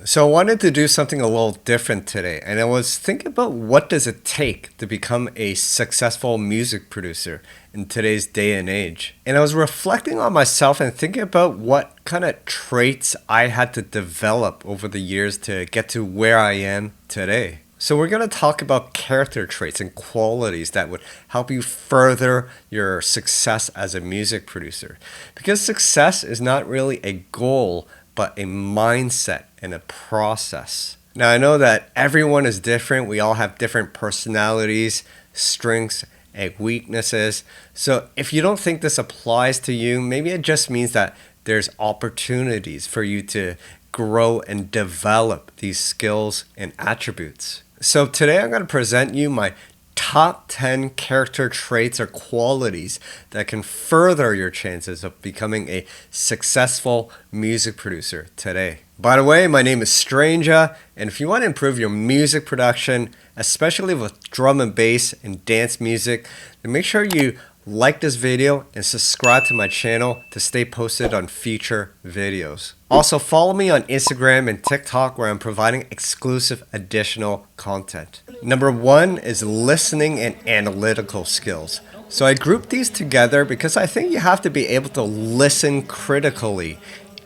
So I wanted to do something a little different today, and I was thinking about what does it take to become a successful music producer in today's day and age. And I was reflecting on myself and thinking about what kind of traits I had to develop over the years to get to where I am today. So we're going to talk about character traits and qualities that would help you further your success as a music producer. Because success is not really a goal, but a mindset and a process. Now, I know that everyone is different. We all have different personalities, strengths, and weaknesses. So if you don't think this applies to you, maybe it just means that there's opportunities for you to grow and develop these skills and attributes. So today I'm going to present you my top 10 character traits or qualities that can further your chances of becoming a successful music producer today. By the way, my name is Stranger, and if you want to improve your music production, especially with drum and bass and dance music, then make sure you like this video and subscribe to my channel to stay posted on future videos. Also, follow me on Instagram and TikTok where I'm providing exclusive additional content. Number one is listening and analytical skills. So I grouped these together because I think you have to be able to listen critically,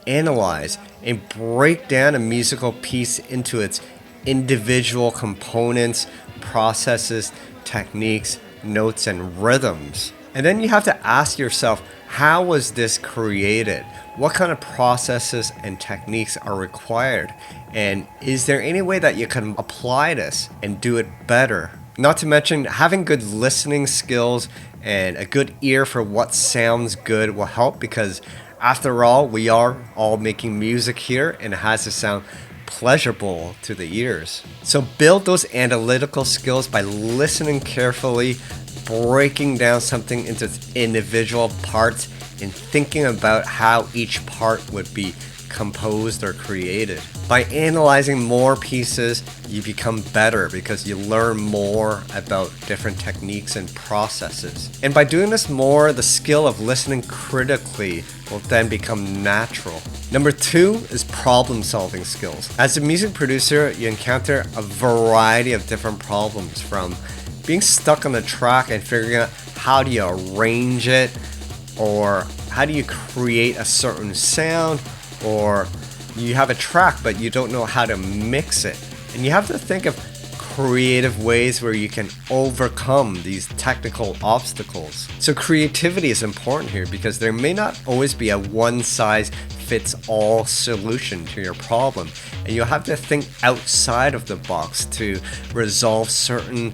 analyze, and break down a musical piece into its individual components, processes, techniques, notes, and rhythms. And then you have to ask yourself, how was this created? What kind of processes and techniques are required? And is there any way that you can apply this and do it better? Not to mention, having good listening skills and a good ear for what sounds good will help, because after all, we are all making music here and it has to sound pleasurable to the ears. So build those analytical skills by listening carefully, breaking down something into its individual parts, and thinking about how each part would be composed or created. By analyzing more pieces, you become better because you learn more about different techniques and processes. And by doing this more, the skill of listening critically will then become natural. Number two is problem-solving skills. As a music producer, you encounter a variety of different problems, from being stuck on the track and figuring out how do you arrange it, or how do you create a certain sound, or you have a track but you don't know how to mix it. And you have to think of creative ways where you can overcome these technical obstacles. So creativity is important here because there may not always be a one-size-fits-all solution to your problem, and you'll have to think outside of the box to resolve certain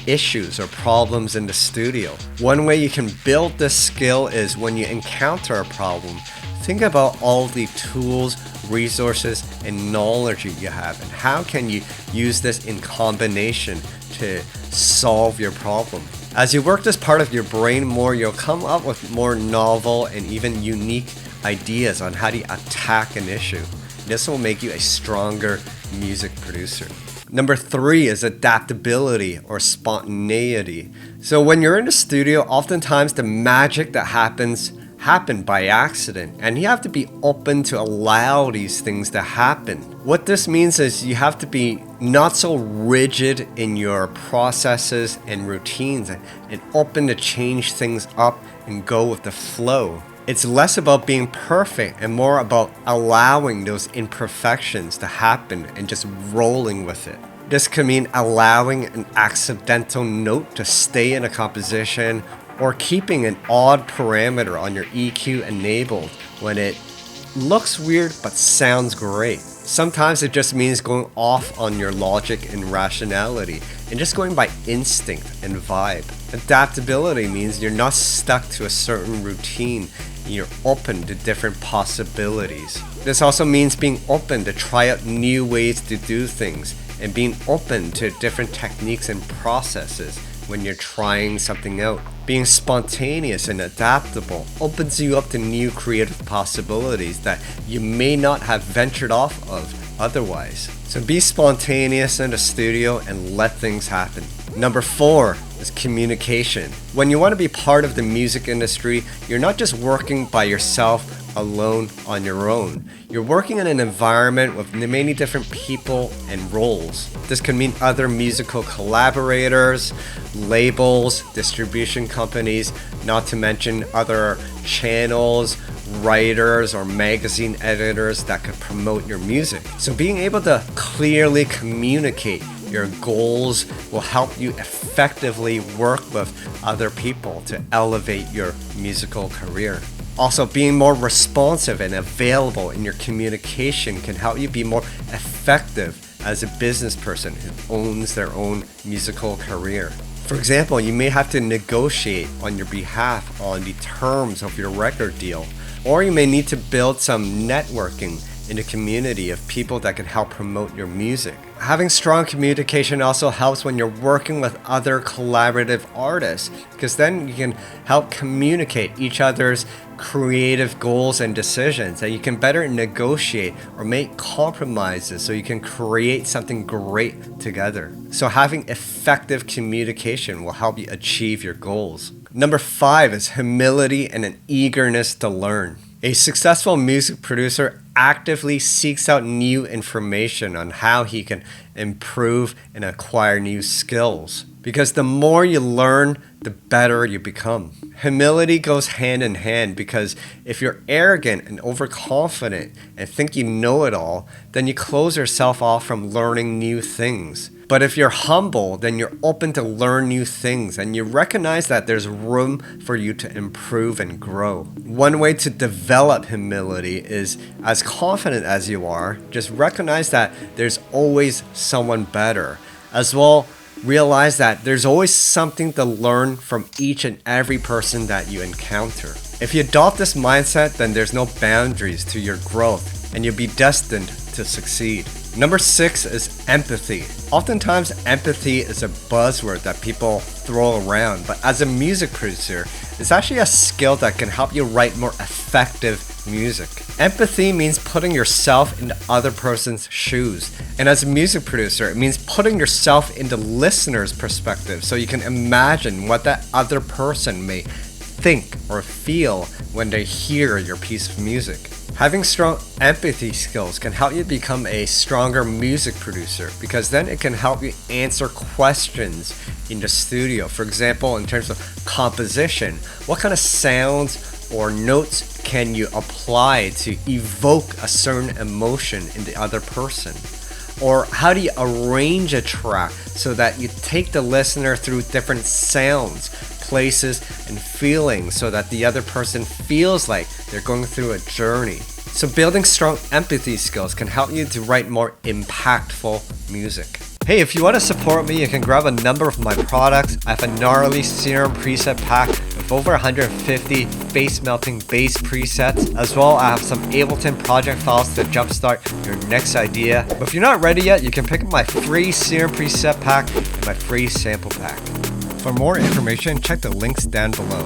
issues or problems in the studio. One way you can build this skill is when you encounter a problem, think about all the tools, resources, and knowledge you have, and how can you use this in combination to solve your problem. As you work this part of your brain more, you'll come up with more novel and even unique ideas on how to attack an issue. This will make you a stronger music producer. Number three is adaptability or spontaneity. So when you're in the studio, oftentimes the magic that happen by accident, and you have to be open to allow these things to happen. What this means is you have to be not so rigid in your processes and routines, and open to change things up and go with the flow. It's less about being perfect and more about allowing those imperfections to happen and just rolling with it. This could mean allowing an accidental note to stay in a composition, or keeping an odd parameter on your EQ enabled when it looks weird but sounds great. Sometimes it just means going off on your logic and rationality and just going by instinct and vibe. Adaptability means you're not stuck to a certain routine and you're open to different possibilities. This also means being open to try out new ways to do things and being open to different techniques and processes when you're trying something out. Being spontaneous and adaptable opens you up to new creative possibilities that you may not have ventured off of otherwise. So be spontaneous in the studio and let things happen. Number 4 is communication. When you want to be part of the music industry, you're not just working by yourself alone on your own. You're working in an environment with many different people and roles. This can mean other musical collaborators, labels, distribution companies, not to mention other channels, writers, or magazine editors that could promote your music. So being able to clearly communicate your goals will help you effectively work with other people to elevate your musical career. Also, being more responsive and available in your communication can help you be more effective as a business person who owns their own musical career. For example, you may have to negotiate on your behalf on the terms of your record deal, or you may need to build some networking in the community of people that can help promote your music. Having strong communication also helps when you're working with other collaborative artists, because then you can help communicate each other's creative goals and decisions, and you can better negotiate or make compromises so you can create something great together. So having effective communication will help you achieve your goals. Number 5 is humility and an eagerness to learn. A successful music producer actively seeks out new information on how he can improve and acquire new skills. Because the more you learn, the better you become. Humility goes hand in hand, because if you're arrogant and overconfident and think you know it all, then you close yourself off from learning new things. But if you're humble, then you're open to learn new things and you recognize that there's room for you to improve and grow. One way to develop humility is, as confident as you are, just recognize that there's always someone better. As well, realize that there's always something to learn from each and every person that you encounter. If you adopt this mindset, then there's no boundaries to your growth and you'll be destined to succeed. Number 6 is empathy. Oftentimes, empathy is a buzzword that people throw around, but as a music producer, it's actually a skill that can help you write more effective music. Empathy means putting yourself into other person's shoes. And as a music producer, it means putting yourself into listeners' perspective so you can imagine what that other person may think or feel when they hear your piece of music. Having strong empathy skills can help you become a stronger music producer, because then it can help you answer questions in the studio. For example, in terms of composition, what kind of sounds or notes can you apply to evoke a certain emotion in the other person? Or how do you arrange a track so that you take the listener through different sounds, places, and feelings so that the other person feels like they're going through a journey? So building strong empathy skills can help you to write more impactful music. Hey, if you want to support me, you can grab a number of my products. I have a gnarly serum preset pack with over 150 face-melting bass presets. As well, I have some Ableton project files to jumpstart your next idea. But if you're not ready yet, you can pick up my free serum preset pack and my free sample pack. For more information, check the links down below.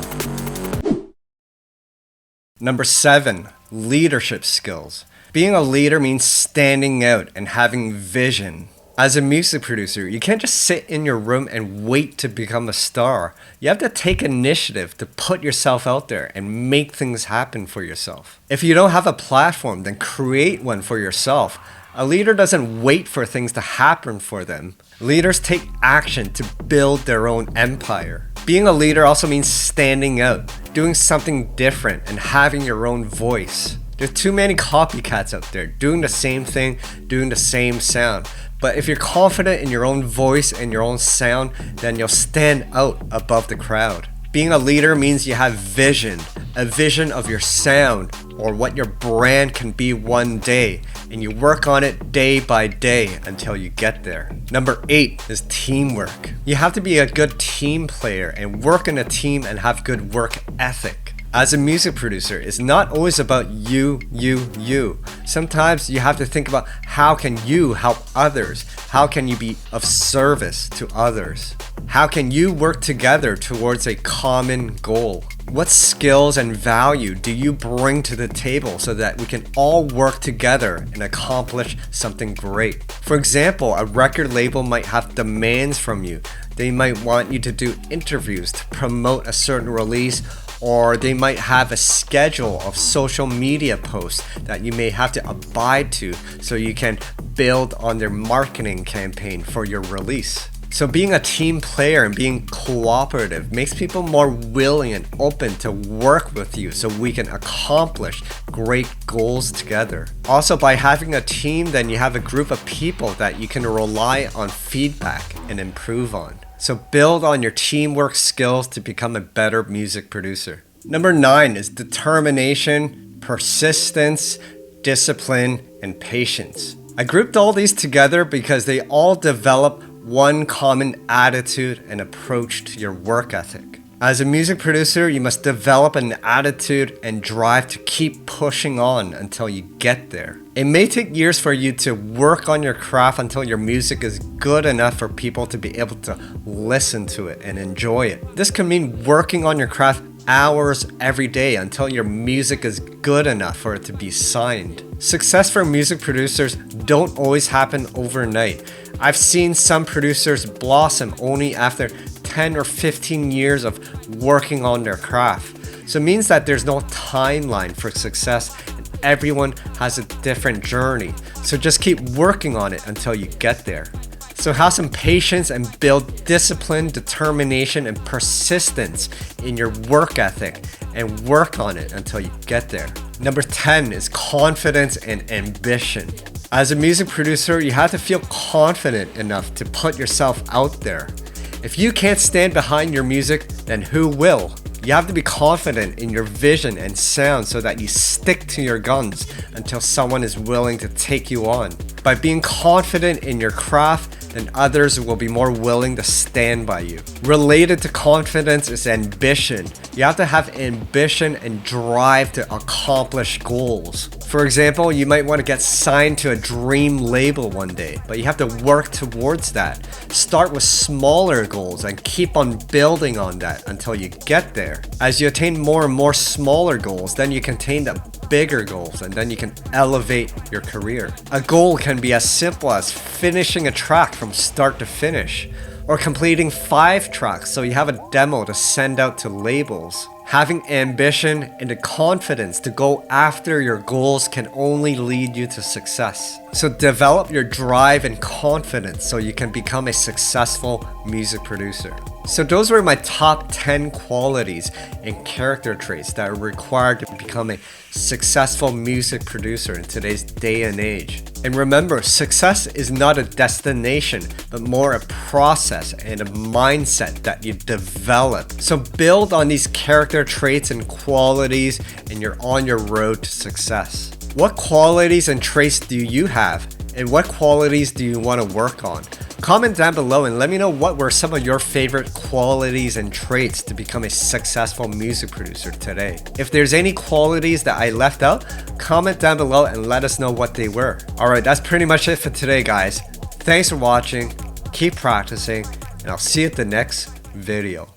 Number 7, leadership skills. Being a leader means standing out and having vision. As a music producer, you can't just sit in your room and wait to become a star. You have to take initiative to put yourself out there and make things happen for yourself. If you don't have a platform, then create one for yourself. A leader doesn't wait for things to happen for them. Leaders take action to build their own empire. Being a leader also means standing out, doing something different, and having your own voice. There's too many copycats out there doing the same thing, doing the same sound. But if you're confident in your own voice and your own sound, then you'll stand out above the crowd. Being a leader means you have vision, a vision of your sound or what your brand can be one day, and you work on it day by day until you get there. Number 8 is teamwork. You have to be a good team player and work in a team and have good work ethic. As a music producer, it's not always about you. Sometimes you have to think about how can you help others? How can you be of service to others? How can you work together towards a common goal? What skills and value do you bring to the table so that we can all work together and accomplish something great? For example, a record label might have demands from you. They might want you to do interviews to promote a certain release, or they might have a schedule of social media posts that you may have to abide to so you can build on their marketing campaign for your release. So being a team player and being cooperative makes people more willing and open to work with you so we can accomplish great goals together. Also, by having a team, then you have a group of people that you can rely on feedback and improve on. So build on your teamwork skills to become a better music producer. Number 9 is determination, persistence, discipline, and patience. I grouped all these together because they all develop one common attitude and approach to your work ethic. As a music producer, you must develop an attitude and drive to keep pushing on until you get there. It may take years for you to work on your craft until your music is good enough for people to be able to listen to it and enjoy it. This can mean working on your craft hours every day until your music is good enough for it to be signed. Success for music producers don't always happen overnight. I've seen some producers blossom only after 10 or 15 years of working on their craft. So it means that there's no timeline for success and everyone has a different journey. So just keep working on it until you get there. So have some patience and build discipline, determination, and persistence in your work ethic and work on it until you get there. Number 10 is confidence and ambition. As a music producer, you have to feel confident enough to put yourself out there. If you can't stand behind your music, then who will? You have to be confident in your vision and sound so that you stick to your guns until someone is willing to take you on. By being confident in your craft, then others will be more willing to stand by you. Related to confidence is ambition. You have to have ambition and drive to accomplish goals. For example, you might want to get signed to a dream label one day, but you have to work towards that. Start with smaller goals and keep on building on that until you get there. As you attain more and more smaller goals, then you can attain the bigger goals and then you can elevate your career. A goal can be as simple as finishing a track from start to finish, or completing 5 tracks so you have a demo to send out to labels. Having ambition and the confidence to go after your goals can only lead you to success. So develop your drive and confidence so you can become a successful music producer. So those were my top 10 qualities and character traits that are required to become a successful music producer in today's day and age. And remember, success is not a destination, but more a process and a mindset that you develop. So build on these character traits and qualities and you're on your road to success. What qualities and traits do you have? And what qualities do you want to work on? Comment down below and let me know what were some of your favorite qualities and traits to become a successful music producer today. If there's any qualities that I left out, comment down below and let us know what they were. Alright, that's pretty much it for today, guys. Thanks for watching, keep practicing, and I'll see you at the next video.